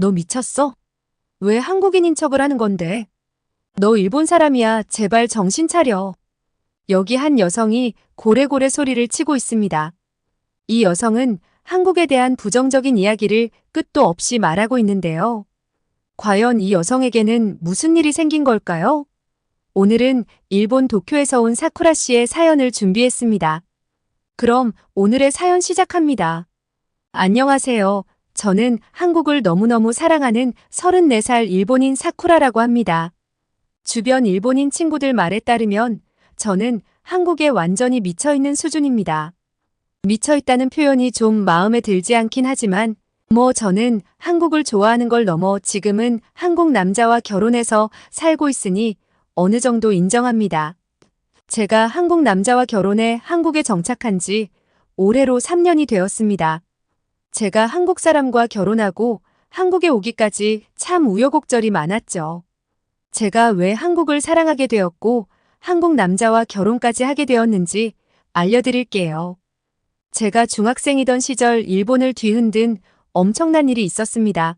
너 미쳤어? 왜 한국인인 척을 하는 건데? 너 일본 사람이야. 제발 정신 차려. 여기 한 여성이 고래고래 소리를 치고 있습니다. 이 여성은 한국에 대한 부정적인 이야기를 끝도 없이 말하고 있는데요. 과연 이 여성에게는 무슨 일이 생긴 걸까요? 오늘은 일본 도쿄에서 온 사쿠라 씨의 사연을 준비했습니다. 그럼 오늘의 사연 시작합니다. 안녕하세요. 저는 한국을 너무너무 사랑하는 34살 일본인 사쿠라라고 합니다. 주변 일본인 친구들 말에 따르면 저는 한국에 완전히 미쳐있는 수준입니다. 미쳐있다는 표현이 좀 마음에 들지 않긴 하지만 저는 한국을 좋아하는 걸 넘어 지금은 한국 남자와 결혼해서 살고 있으니 어느 정도 인정합니다. 제가 한국 남자와 결혼해 한국에 정착한 지 올해로 3년이 되었습니다. 제가 한국 사람과 결혼하고 한국에 오기까지 참 우여곡절이 많았죠. 제가 왜 한국을 사랑하게 되었고 한국 남자와 결혼까지 하게 되었는지 알려드릴게요. 제가 중학생이던 시절 일본을 뒤흔든 엄청난 일이 있었습니다.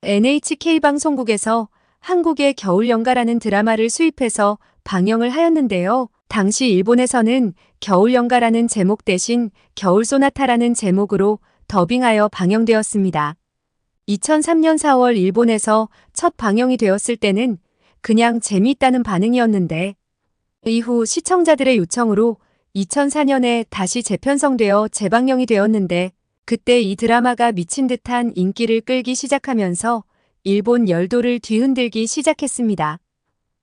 NHK 방송국에서 한국의 겨울연가라는 드라마를 수입해서 방영을 하였는데요. 당시 일본에서는 겨울연가라는 제목 대신 겨울소나타라는 제목으로 더빙하여 방영되었습니다. 2003년 4월 일본에서 첫 방영이 되었을 때는 그냥 재미있다는 반응이었는데 이후 시청자들의 요청으로 2004년에 다시 재편성되어 재방영이 되었는데 그때 이 드라마가 미친 듯한 인기를 끌기 시작하면서 일본 열도를 뒤흔들기 시작했습니다.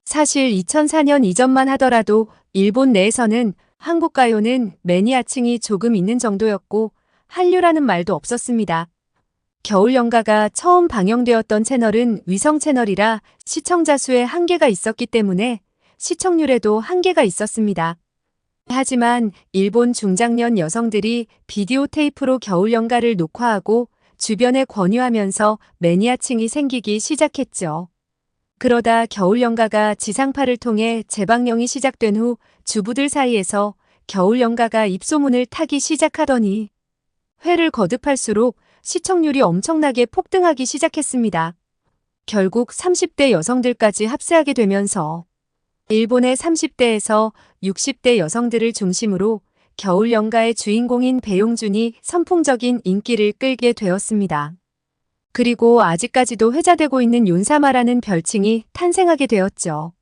사실 2004년 이전만 하더라도 일본 내에서는 한국 가요는 매니아층이 조금 있는 정도였고 한류라는 말도 없었습니다. 겨울연가가 처음 방영되었던 채널은 위성 채널이라 시청자 수에 한계가 있었기 때문에 시청률에도 한계가 있었습니다. 하지만 일본 중장년 여성들이 비디오 테이프로 겨울연가를 녹화하고 주변에 권유하면서 매니아층이 생기기 시작했죠. 그러다 겨울연가가 지상파를 통해 재방영이 시작된 후 주부들 사이에서 겨울연가가 입소문을 타기 시작하더니 회를 거듭할수록 시청률이 엄청나게 폭등하기 시작했습니다. 결국 30대 여성들까지 합세하게 되면서 일본의 30대에서 60대 여성들을 중심으로 겨울연가의 주인공인 배용준이 선풍적인 인기를 끌게 되었습니다. 그리고 아직까지도 회자되고 있는 윤사마라는 별칭이 탄생하게 되었죠.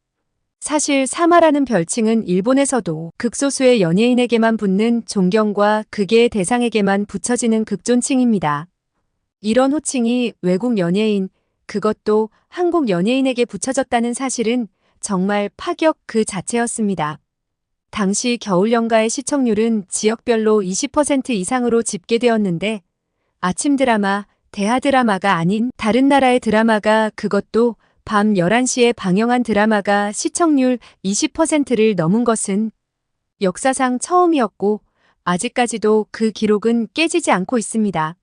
사실 사마라는 별칭은 일본에서도 극소수의 연예인에게만 붙는 존경과 극의 대상에게만 붙여지는 극존칭입니다. 이런 호칭이 외국 연예인, 그것도 한국 연예인에게 붙여졌다는 사실은 정말 파격 그 자체였습니다. 당시 겨울연가의 시청률은 지역별로 20% 이상으로 집계되었는데 아침 드라마, 대하 드라마가 아닌 다른 나라의 드라마가 그것도 밤 11시에 방영한 드라마가 시청률 20%를 넘은 것은 역사상 처음이었고 아직까지도 그 기록은 깨지지 않고 있습니다.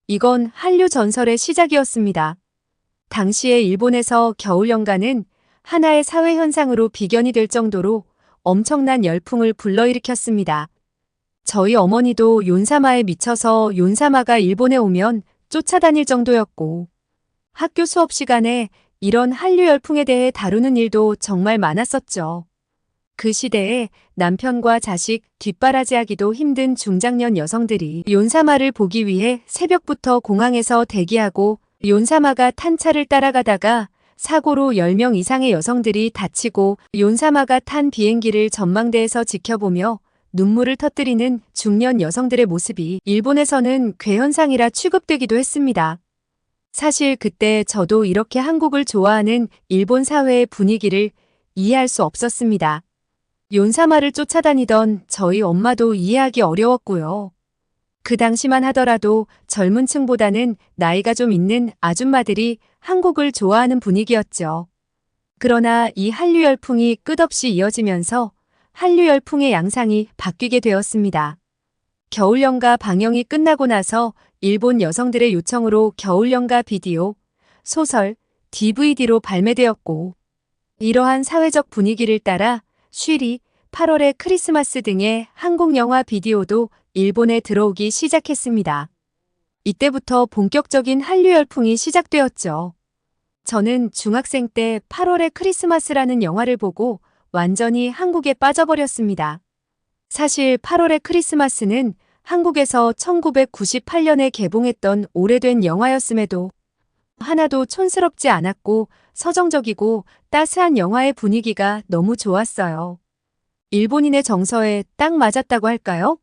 이건 한류 전설의 시작이었습니다. 당시에 일본에서 겨울연가는 하나의 사회현상으로 비견이 될 정도로 엄청난 열풍을 불러일으켰습니다. 저희 어머니도 윤사마에 미쳐서 윤사마가 일본에 오면 쫓아다닐 정도였고 학교 수업 시간에 이런 한류 열풍에 대해 다루는 일도 정말 많았었죠. 그 시대에 남편과 자식 뒷바라지하기도 힘든 중장년 여성들이 윤사마를 보기 위해 새벽부터 공항에서 대기하고 윤사마가 탄 차를 따라가다가 사고로 10명 이상의 여성들이 다치고 윤사마가 탄 비행기를 전망대에서 지켜보며 눈물을 터뜨리는 중년 여성들의 모습이 일본에서는 괴현상이라 취급되기도 했습니다. 사실 그때 저도 이렇게 한국을 좋아하는 일본 사회의 분위기를 이해할 수 없었습니다. 윤사마를 쫓아다니던 저희 엄마도 이해하기 어려웠고요. 그 당시만 하더라도 젊은 층보다는 나이가 좀 있는 아줌마들이 한국을 좋아하는 분위기였죠. 그러나 이 한류 열풍이 끝없이 이어지면서 한류 열풍의 양상이 바뀌게 되었습니다. 겨울연가 방영이 끝나고 나서 일본 여성들의 요청으로 겨울연가 비디오, 소설, DVD로 발매되었고 이러한 사회적 분위기를 따라 쉬리, 8월의 크리스마스 등의 한국 영화 비디오도 일본에 들어오기 시작했습니다. 이때부터 본격적인 한류 열풍이 시작되었죠. 저는 중학생 때 8월의 크리스마스라는 영화를 보고 완전히 한국에 빠져버렸습니다. 사실 8월의 크리스마스는 한국에서 1998년에 개봉했던 오래된 영화였음에도 하나도 촌스럽지 않았고 서정적이고 따스한 영화의 분위기가 너무 좋았어요. 일본인의 정서에 딱 맞았다고 할까요?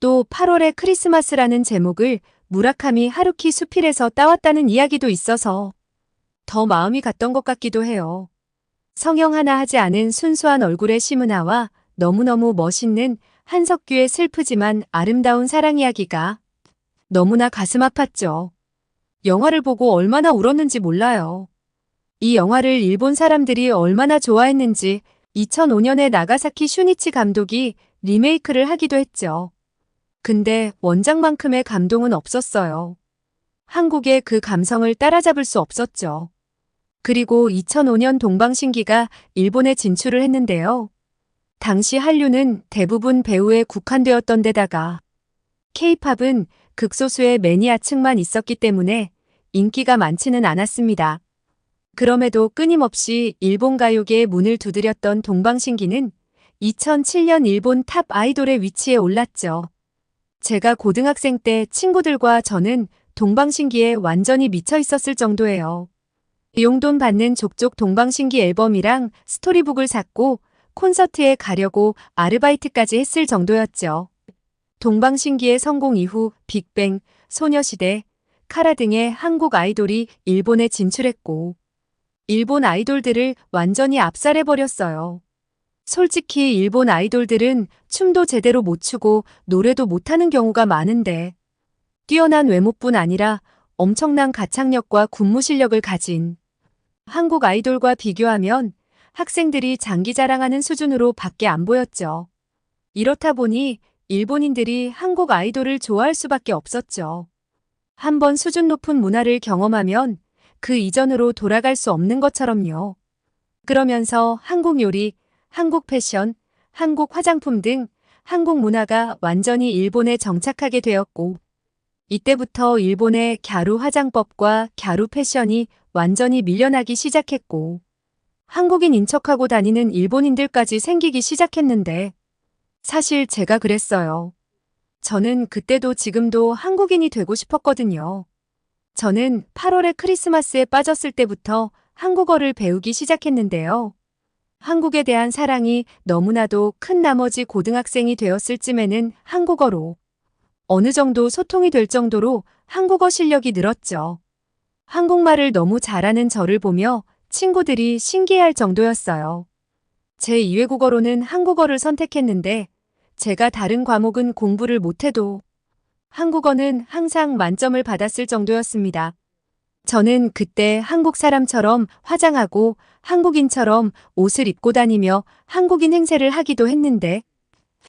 또 8월의 크리스마스라는 제목을 무라카미 하루키 수필에서 따왔다는 이야기도 있어서 더 마음이 갔던 것 같기도 해요. 성형 하나 하지 않은 순수한 얼굴의 시문화와 너무너무 멋있는 한석규의 슬프지만 아름다운 사랑 이야기가 너무나 가슴 아팠죠. 영화를 보고 얼마나 울었는지 몰라요. 이 영화를 일본 사람들이 얼마나 좋아했는지 2005년에 나가사키 슈니치 감독이 리메이크를 하기도 했죠. 근데 원작만큼의 감동은 없었어요. 한국의 그 감성을 따라잡을 수 없었죠. 그리고 2005년 동방신기가 일본에 진출을 했는데요. 당시 한류는 대부분 배우에 국한되었던 데다가 K-팝은 극소수의 매니아층만 있었기 때문에 인기가 많지는 않았습니다. 그럼에도 끊임없이 일본 가요계의 문을 두드렸던 동방신기는 2007년 일본 탑 아이돌의 위치에 올랐죠. 제가 고등학생 때 친구들과 저는 동방신기에 완전히 미쳐 있었을 정도예요. 용돈 받는 족족 동방신기 앨범이랑 스토리북을 샀고 콘서트에 가려고 아르바이트까지 했을 정도였죠. 동방신기의 성공 이후 빅뱅, 소녀시대, 카라 등의 한국 아이돌이 일본에 진출했고 일본 아이돌들을 완전히 압살해버렸어요. 솔직히 일본 아이돌들은 춤도 제대로 못 추고 노래도 못하는 경우가 많은데 뛰어난 외모뿐 아니라 엄청난 가창력과 군무 실력을 가진 한국 아이돌과 비교하면 학생들이 장기자랑하는 수준으로 밖에 안 보였죠. 이렇다 보니 일본인들이 한국 아이돌을 좋아할 수밖에 없었죠. 한번 수준 높은 문화를 경험하면 그 이전으로 돌아갈 수 없는 것처럼요. 그러면서 한국 요리, 한국 패션, 한국 화장품 등 한국 문화가 완전히 일본에 정착하게 되었고 이때부터 일본의 갸루 화장법과 갸루 패션이 완전히 밀려나기 시작했고 한국인 인척하고 다니는 일본인들까지 생기기 시작했는데 사실 제가 그랬어요. 저는 그때도 지금도 한국인이 되고 싶었거든요. 저는 8월의 크리스마스에 빠졌을 때부터 한국어를 배우기 시작했는데요. 한국에 대한 사랑이 너무나도 큰 나머지 고등학생이 되었을 쯤에는 한국어로 어느 정도 소통이 될 정도로 한국어 실력이 늘었죠. 한국말을 너무 잘하는 저를 보며 친구들이 신기해할 정도였어요. 제 2외 국어로는 한국어를 선택했는데 제가 다른 과목은 공부를 못해도 한국어는 항상 만점을 받았을 정도였습니다. 저는 그때 한국 사람처럼 화장하고 한국인처럼 옷을 입고 다니며 한국인 행세를 하기도 했는데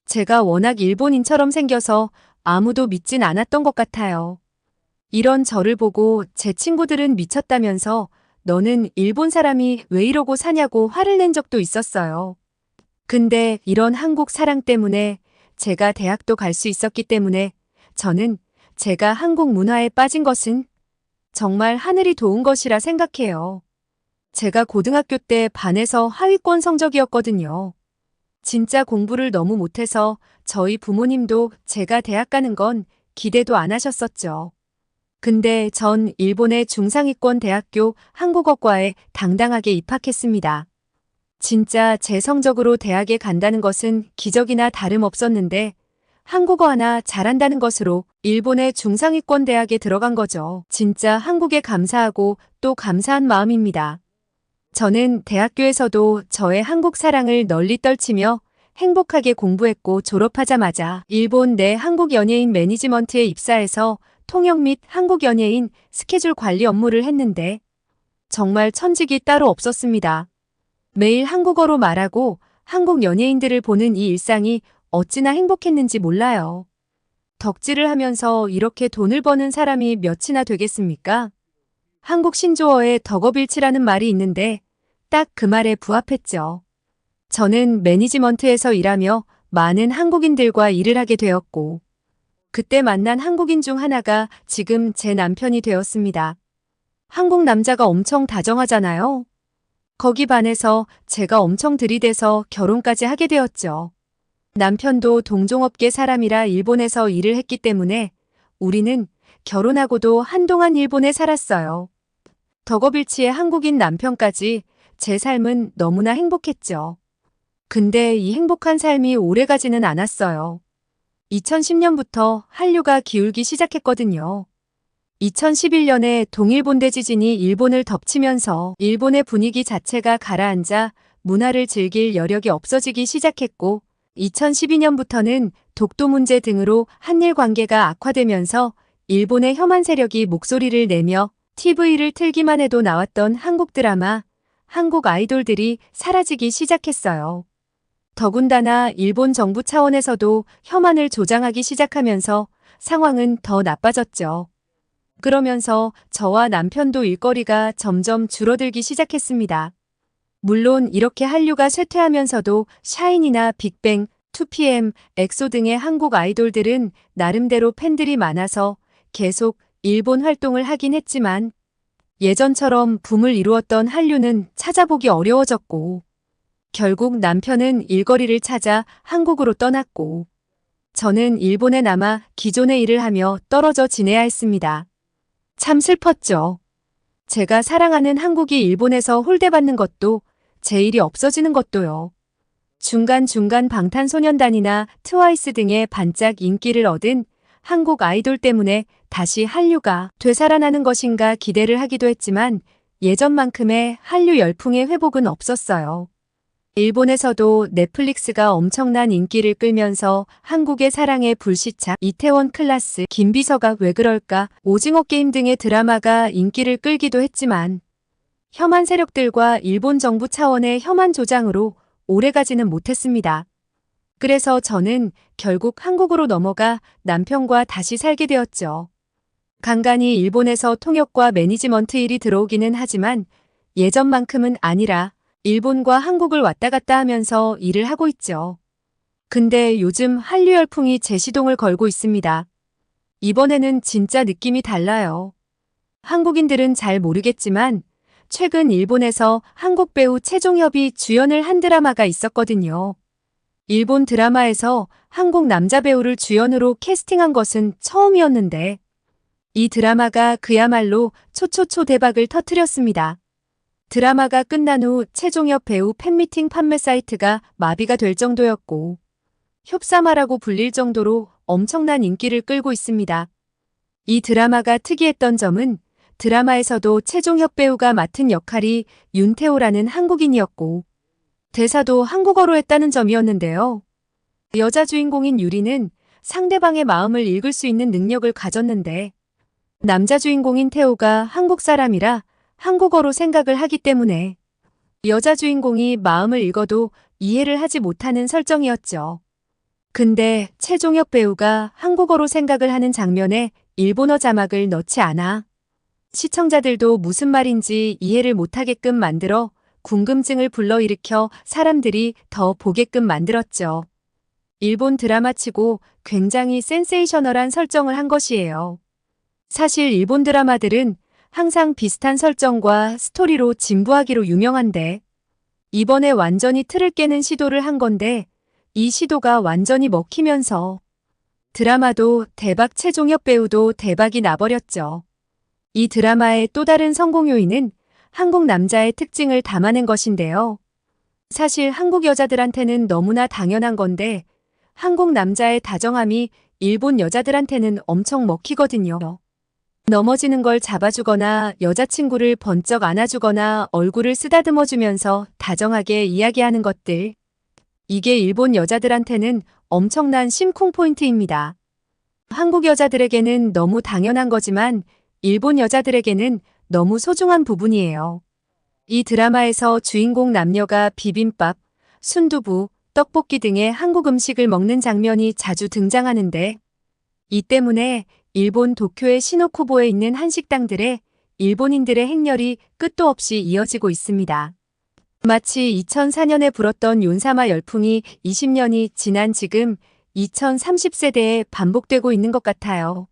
제가 워낙 일본인처럼 생겨서 아무도 믿진 않았던 것 같아요. 이런 저를 보고 제 친구들은 미쳤다면서 너는 일본 사람이 왜 이러고 사냐고 화를 낸 적도 있었어요. 근데 이런 한국 사랑 때문에 제가 대학도 갈 수 있었기 때문에 저는 제가 한국 문화에 빠진 것은 정말 하늘이 도운 것이라 생각해요. 제가 고등학교 때 반에서 하위권 성적이었거든요. 진짜 공부를 너무 못해서 저희 부모님도 제가 대학 가는 건 기대도 안 하셨었죠. 근데 전 일본의 중상위권 대학교 한국어과에 당당하게 입학했습니다. 진짜 제 성적으로 대학에 간다는 것은 기적이나 다름없었는데 한국어 하나 잘한다는 것으로 일본의 중상위권 대학에 들어간 거죠. 진짜 한국에 감사하고 또 감사한 마음입니다. 저는 대학교에서도 저의 한국 사랑을 널리 떨치며 행복하게 공부했고 졸업하자마자 일본 내 한국 연예인 매니지먼트에 입사해서 통역 및 한국 연예인 스케줄 관리 업무를 했는데 정말 천직이 따로 없었습니다. 매일 한국어로 말하고 한국 연예인들을 보는 이 일상이 어찌나 행복했는지 몰라요. 덕질을 하면서 이렇게 돈을 버는 사람이 몇이나 되겠습니까? 한국 신조어에 덕업일치라는 말이 있는데 딱 그 말에 부합했죠. 저는 매니지먼트에서 일하며 많은 한국인들과 일을 하게 되었고 그때 만난 한국인 중 하나가 지금 제 남편이 되었습니다. 한국 남자가 엄청 다정하잖아요. 거기 반해서 제가 엄청 들이대서 결혼까지 하게 되었죠. 남편도 동종업계 사람이라 일본에서 일을 했기 때문에 우리는 결혼하고도 한동안 일본에 살았어요. 덕업일치의 한국인 남편까지 제 삶은 너무나 행복했죠. 근데 이 행복한 삶이 오래가지는 않았어요. 2010년부터 한류가 기울기 시작했거든요. 2011년에 동일본대 지진이 일본을 덮치면서 일본의 분위기 자체가 가라앉아 문화를 즐길 여력이 없어지기 시작했고 2012년부터는 독도 문제 등으로 한일 관계가 악화되면서 일본의 혐한 세력이 목소리를 내며 TV를 틀기만 해도 나왔던 한국 드라마, 한국 아이돌들이 사라지기 시작했어요. 더군다나 일본 정부 차원에서도 혐한을 조장하기 시작하면서 상황은 더 나빠졌죠. 그러면서 저와 남편도 일거리가 점점 줄어들기 시작했습니다. 물론 이렇게 한류가 쇠퇴하면서도 샤이니나 빅뱅, 2PM, 엑소 등의 한국 아이돌들은 나름대로 팬들이 많아서 계속 일본 활동을 하긴 했지만 예전처럼 붐을 이루었던 한류는 찾아보기 어려워졌고 결국 남편은 일거리를 찾아 한국으로 떠났고 저는 일본에 남아 기존의 일을 하며 떨어져 지내야 했습니다. 참 슬펐죠. 제가 사랑하는 한국이 일본에서 홀대받는 것도 제 일이 없어지는 것도요. 중간중간 방탄소년단이나 트와이스 등의 반짝 인기를 얻은 한국 아이돌 때문에 다시 한류가 되살아나는 것인가 기대를 하기도 했지만 예전만큼의 한류 열풍의 회복은 없었어요. 일본에서도 넷플릭스가 엄청난 인기를 끌면서 한국의 사랑의 불시착, 이태원 클라스, 김비서가 왜 그럴까, 오징어 게임 등의 드라마가 인기를 끌기도 했지만 혐한 세력들과 일본 정부 차원의 혐한 조장으로 오래가지는 못했습니다. 그래서 저는 결국 한국으로 넘어가 남편과 다시 살게 되었죠. 간간히 일본에서 통역과 매니지먼트 일이 들어오기는 하지만 예전만큼은 아니라 일본과 한국을 왔다 갔다 하면서 일을 하고 있죠. 근데 요즘 한류 열풍이 재시동을 걸고 있습니다. 이번에는 진짜 느낌이 달라요. 한국인들은 잘 모르겠지만 최근 일본에서 한국 배우 최종협이 주연을 한 드라마가 있었거든요. 일본 드라마에서 한국 남자 배우를 주연으로 캐스팅한 것은 처음이었는데 이 드라마가 그야말로 초초초 대박을 터뜨렸습니다. 드라마가 끝난 후 최종협 배우 팬미팅 판매 사이트가 마비가 될 정도였고 협사마라고 불릴 정도로 엄청난 인기를 끌고 있습니다. 이 드라마가 특이했던 점은 드라마에서도 최종협 배우가 맡은 역할이 윤태호라는 한국인이었고 대사도 한국어로 했다는 점이었는데요. 여자 주인공인 유리는 상대방의 마음을 읽을 수 있는 능력을 가졌는데 남자 주인공인 태호가 한국 사람이라 한국어로 생각을 하기 때문에 여자 주인공이 마음을 읽어도 이해를 하지 못하는 설정이었죠. 근데 최종혁 배우가 한국어로 생각을 하는 장면에 일본어 자막을 넣지 않아 시청자들도 무슨 말인지 이해를 못하게끔 만들어 궁금증을 불러일으켜 사람들이 더 보게끔 만들었죠. 일본 드라마치고 굉장히 센세이셔널한 설정을 한 것이에요. 사실 일본 드라마들은 항상 비슷한 설정과 스토리로 진부하기로 유명한데 이번에 완전히 틀을 깨는 시도를 한 건데 이 시도가 완전히 먹히면서 드라마도 대박, 최종혁 배우도 대박이 나버렸죠. 이 드라마의 또 다른 성공 요인은 한국 남자의 특징을 담아낸 것인데요. 사실 한국 여자들한테는 너무나 당연한 건데 한국 남자의 다정함이 일본 여자들한테는 엄청 먹히거든요. 넘어지는 걸 잡아주거나 여자친구를 번쩍 안아주거나 얼굴을 쓰다듬어주면서 다정하게 이야기하는 것들. 이게 일본 여자들한테는 엄청난 심쿵 포인트입니다. 한국 여자들에게는 너무 당연한 거지만 일본 여자들에게는 너무 소중한 부분이에요. 이 드라마에서 주인공 남녀가 비빔밥, 순두부, 떡볶이 등의 한국 음식을 먹는 장면이 자주 등장하는데 이 때문에 일본 도쿄의 시노쿠보에 있는 한식당들에 일본인들의 행렬이 끝도 없이 이어지고 있습니다. 마치 2004년에 불었던 윤사마 열풍이 20년이 지난 지금 2030세대에 반복되고 있는 것 같아요.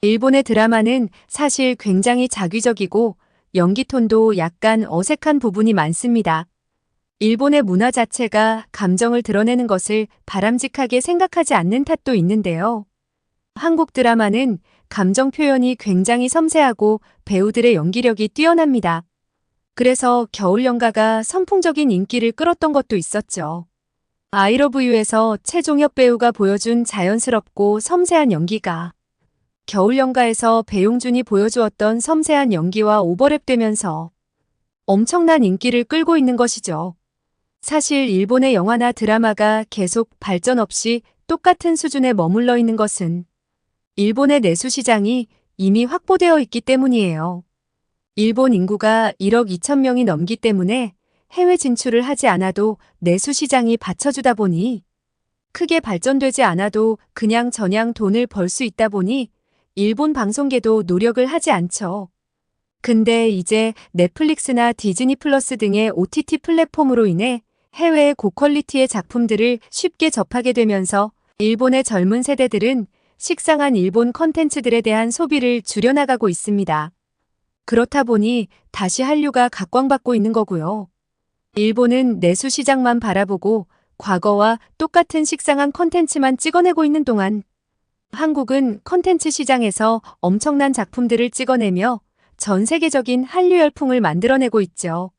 일본의 드라마는 사실 굉장히 자기적이고 연기 톤도 약간 어색한 부분이 많습니다. 일본의 문화 자체가 감정을 드러내는 것을 바람직하게 생각하지 않는 탓도 있는데요. 한국 드라마는 감정 표현이 굉장히 섬세하고 배우들의 연기력이 뛰어납니다. 그래서 겨울연가가 선풍적인 인기를 끌었던 것도 있었죠. I love you에서 최종엽 배우가 보여준 자연스럽고 섬세한 연기가 겨울연가에서 배용준이 보여주었던 섬세한 연기와 오버랩되면서 엄청난 인기를 끌고 있는 것이죠. 사실 일본의 영화나 드라마가 계속 발전 없이 똑같은 수준에 머물러 있는 것은 일본의 내수 시장이 이미 확보되어 있기 때문이에요. 일본 인구가 1억 2천 명이 넘기 때문에 해외 진출을 하지 않아도 내수 시장이 받쳐주다 보니 크게 발전되지 않아도 그냥 저냥 돈을 벌 수 있다 보니 일본 방송계도 노력을 하지 않죠. 근데 이제 넷플릭스나 디즈니 플러스 등의 OTT 플랫폼으로 인해 해외의 고퀄리티의 작품들을 쉽게 접하게 되면서 일본의 젊은 세대들은 식상한 일본 컨텐츠들에 대한 소비를 줄여나가고 있습니다. 그렇다 보니 다시 한류가 각광받고 있는 거고요. 일본은 내수 시장만 바라보고 과거와 똑같은 식상한 컨텐츠만 찍어내고 있는 동안 한국은 컨텐츠 시장에서 엄청난 작품들을 찍어내며 전 세계적인 한류 열풍을 만들어내고 있죠.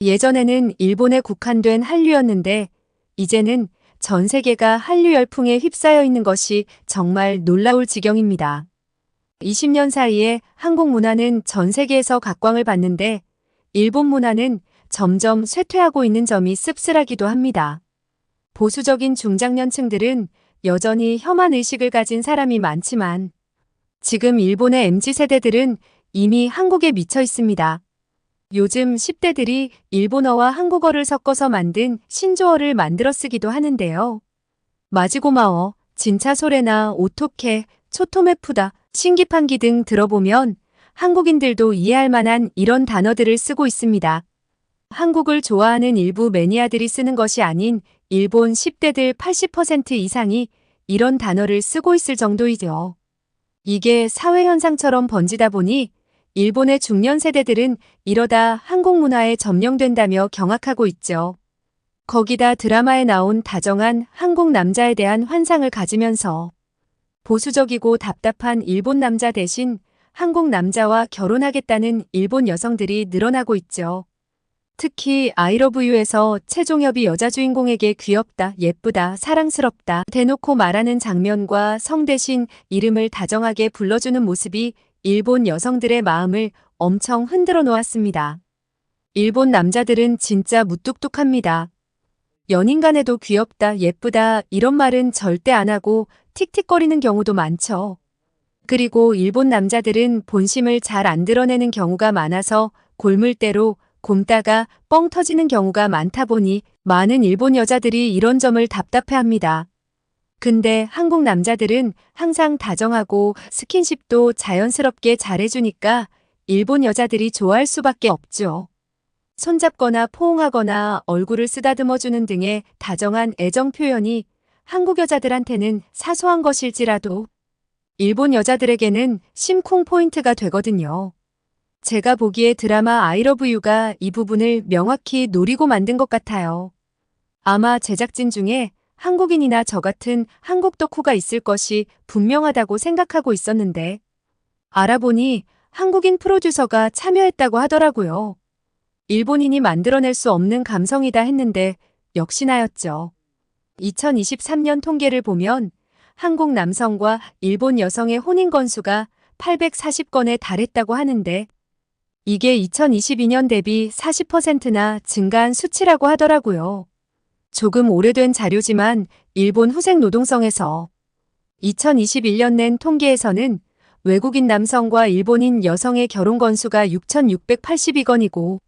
예전에는 일본에 국한된 한류였는데 이제는 전 세계가 한류 열풍에 휩싸여 있는 것이 정말 놀라울 지경입니다. 20년 사이에 한국 문화는 전 세계에서 각광을 받는데 일본 문화는 점점 쇠퇴하고 있는 점이 씁쓸하기도 합니다. 보수적인 중장년층들은 여전히 혐한 의식을 가진 사람이 많지만 지금 일본의 MZ세대들은 이미 한국에 미쳐 있습니다. 요즘 10대들이 일본어와 한국어를 섞어서 만든 신조어를 만들어 쓰기도 하는데요. 마지고마워, 진짜 소래나 오토케, 초토메푸다, 신기판기 등 들어보면 한국인들도 이해할 만한 이런 단어들을 쓰고 있습니다. 한국을 좋아하는 일부 매니아들이 쓰는 것이 아닌 일본 10대들 80% 이상이 이런 단어를 쓰고 있을 정도이죠. 이게 사회현상처럼 번지다 보니 일본의 중년 세대들은 이러다 한국 문화에 점령된다며 경악하고 있죠. 거기다 드라마에 나온 다정한 한국 남자에 대한 환상을 가지면서 보수적이고 답답한 일본 남자 대신 한국 남자와 결혼하겠다는 일본 여성들이 늘어나고 있죠. 특히 I love you에서 최종엽이 여자 주인공에게 귀엽다, 예쁘다, 사랑스럽다 대놓고 말하는 장면과 성 대신 이름을 다정하게 불러주는 모습이 일본 여성들의 마음을 엄청 흔들어 놓았습니다. 일본 남자들은 진짜 무뚝뚝합니다. 연인 간에도 귀엽다, 예쁘다 이런 말은 절대 안 하고 틱틱거리는 경우도 많죠. 그리고 일본 남자들은 본심을 잘 안 드러내는 경우가 많아서 골물대로 굼다가 뻥 터지는 경우가 많다 보니 많은 일본 여자들이 이런 점을 답답해합니다. 근데 한국 남자들은 항상 다정하고 스킨십도 자연스럽게 잘해주니까 일본 여자들이 좋아할 수밖에 없죠. 손잡거나 포옹하거나 얼굴을 쓰다듬어주는 등의 다정한 애정 표현이 한국 여자들한테는 사소한 것일지라도 일본 여자들에게는 심쿵 포인트가 되거든요. 제가 보기에 드라마 I love you가 이 부분을 명확히 노리고 만든 것 같아요. 아마 제작진 중에 한국인이나 저 같은 한국 덕후가 있을 것이 분명하다고 생각하고 있었는데 알아보니 한국인 프로듀서가 참여했다고 하더라고요. 일본인이 만들어낼 수 없는 감성이다 했는데 역시나였죠. 2023년 통계를 보면 한국 남성과 일본 여성의 혼인 건수가 840건에 달했다고 하는데 이게 2022년 대비 40%나 증가한 수치라고 하더라고요. 조금 오래된 자료지만 일본 후생 노동성에서 2021년 낸 통계에서는 외국인 남성과 일본인 여성의 결혼 건수가 6,682건이고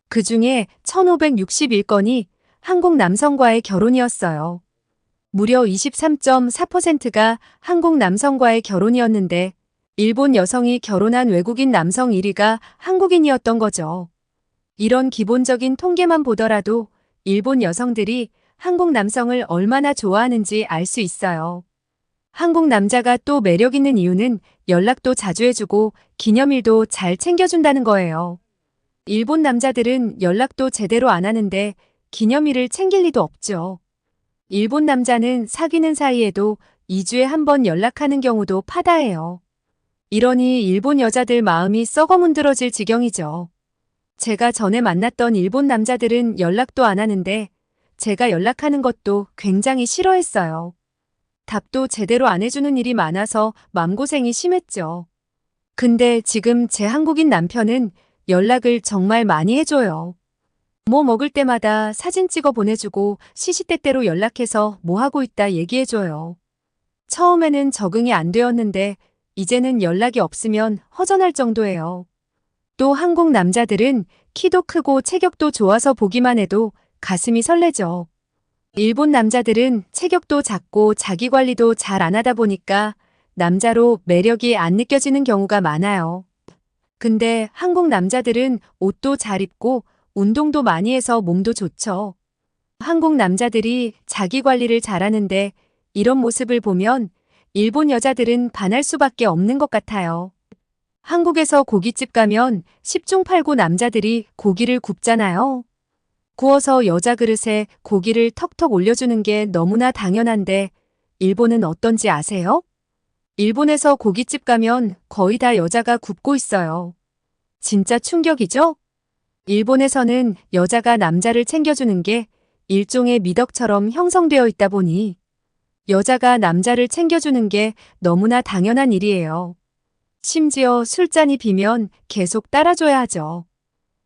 그중에 1,561건이 한국 남성과의 결혼이었어요. 무려 23.4%가 한국 남성과의 결혼이었는데 일본 여성이 결혼한 외국인 남성 1위가 한국인이었던 거죠. 이런 기본적인 통계만 보더라도 일본 여성들이 한국 남성을 얼마나 좋아하는지 알 수 있어요. 한국 남자가 또 매력 있는 이유는 연락도 자주 해주고 기념일도 잘 챙겨준다는 거예요. 일본 남자들은 연락도 제대로 안 하는데 기념일을 챙길 리도 없죠. 일본 남자는 사귀는 사이에도 2주에 한 번 연락하는 경우도 파다해요. 이러니 일본 여자들 마음이 썩어 문드러질 지경이죠. 제가 전에 만났던 일본 남자들은 연락도 안 하는데 제가 연락하는 것도 굉장히 싫어했어요. 답도 제대로 안 해주는 일이 많아서 맘고생이 심했죠. 근데 지금 제 한국인 남편은 연락을 정말 많이 해줘요. 뭐 먹을 때마다 사진 찍어 보내주고 시시때때로 연락해서 뭐 하고 있다 얘기해줘요. 처음에는 적응이 안 되었는데 이제는 연락이 없으면 허전할 정도예요. 또 한국 남자들은 키도 크고 체격도 좋아서 보기만 해도 가슴이 설레죠. 일본 남자들은 체격도 작고 자기 관리도 잘 안 하다 보니까 남자로 매력이 안 느껴지는 경우가 많아요. 근데 한국 남자들은 옷도 잘 입고 운동도 많이 해서 몸도 좋죠. 한국 남자들이 자기 관리를 잘하는데 이런 모습을 보면 일본 여자들은 반할 수밖에 없는 것 같아요. 한국에서 고깃집 가면 10중 8구 남자들이 고기를 굽잖아요. 구워서 여자 그릇에 고기를 턱턱 올려주는 게 너무나 당연한데 일본은 어떤지 아세요? 일본에서 고깃집 가면 거의 다 여자가 굽고 있어요. 진짜 충격이죠? 일본에서는 여자가 남자를 챙겨주는 게 일종의 미덕처럼 형성되어 있다 보니 여자가 남자를 챙겨주는 게 너무나 당연한 일이에요. 심지어 술잔이 비면 계속 따라줘야 하죠.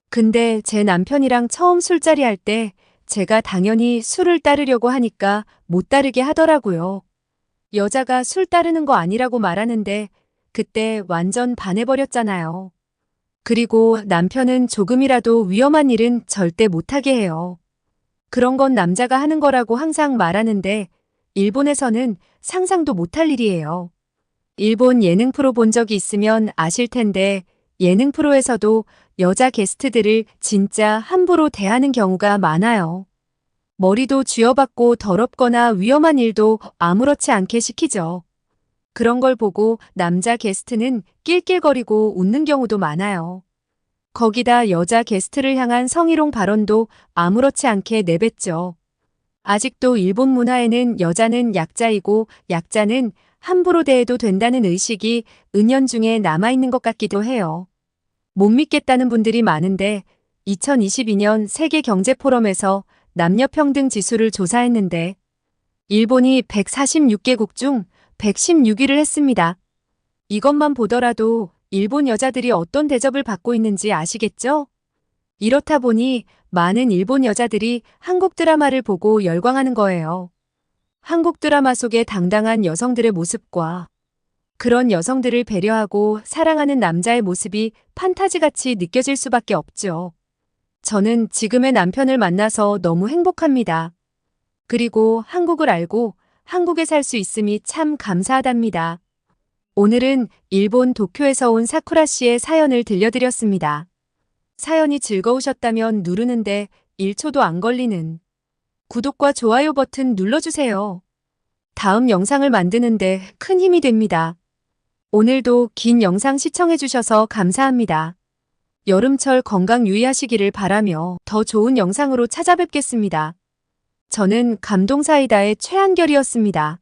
근데 제 남편이랑 처음 술자리 할 때 제가 당연히 술을 따르려고 하니까 못 따르게 하더라고요. 여자가 술 따르는 거 아니라고 말하는데 그때 완전 반해버렸잖아요. 그리고 남편은 조금이라도 위험한 일은 절대 못하게 해요. 그런 건 남자가 하는 거라고 항상 말하는데 일본에서는 상상도 못할 일이에요. 일본 예능 프로 본 적이 있으면 아실 텐데 예능 프로에서도 여자 게스트들을 진짜 함부로 대하는 경우가 많아요. 머리도 쥐어박고 더럽거나 위험한 일도 아무렇지 않게 시키죠. 그런 걸 보고 남자 게스트는 낄낄거리고 웃는 경우도 많아요. 거기다 여자 게스트를 향한 성희롱 발언도 아무렇지 않게 내뱉죠. 아직도 일본 문화에는 여자는 약자이고 약자는 함부로 대해도 된다는 의식이 은연중에 남아있는 것 같기도 해요. 못 믿겠다는 분들이 많은데 2022년 세계경제포럼에서 남녀평등 지수를 조사했는데 일본이 146개국 중 116위를 했습니다. 이것만 보더라도 일본 여자들이 어떤 대접을 받고 있는지 아시겠죠? 이렇다 보니 많은 일본 여자들이 한국 드라마를 보고 열광하는 거예요. 한국 드라마 속의 당당한 여성들의 모습과 그런 여성들을 배려하고 사랑하는 남자의 모습이 판타지같이 느껴질 수밖에 없죠. 저는 지금의 남편을 만나서 너무 행복합니다. 그리고 한국을 알고 한국에 살 수 있음이 참 감사하답니다. 오늘은 일본 도쿄에서 온 사쿠라 씨의 사연을 들려드렸습니다. 사연이 즐거우셨다면 누르는데 1초도 안 걸리는 구독과 좋아요 버튼 눌러주세요. 다음 영상을 만드는데 큰 힘이 됩니다. 오늘도 긴 영상 시청해주셔서 감사합니다. 여름철 건강 유의하시기를 바라며 더 좋은 영상으로 찾아뵙겠습니다. 저는 감동사이다의 최한결이었습니다.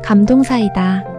감동사이다.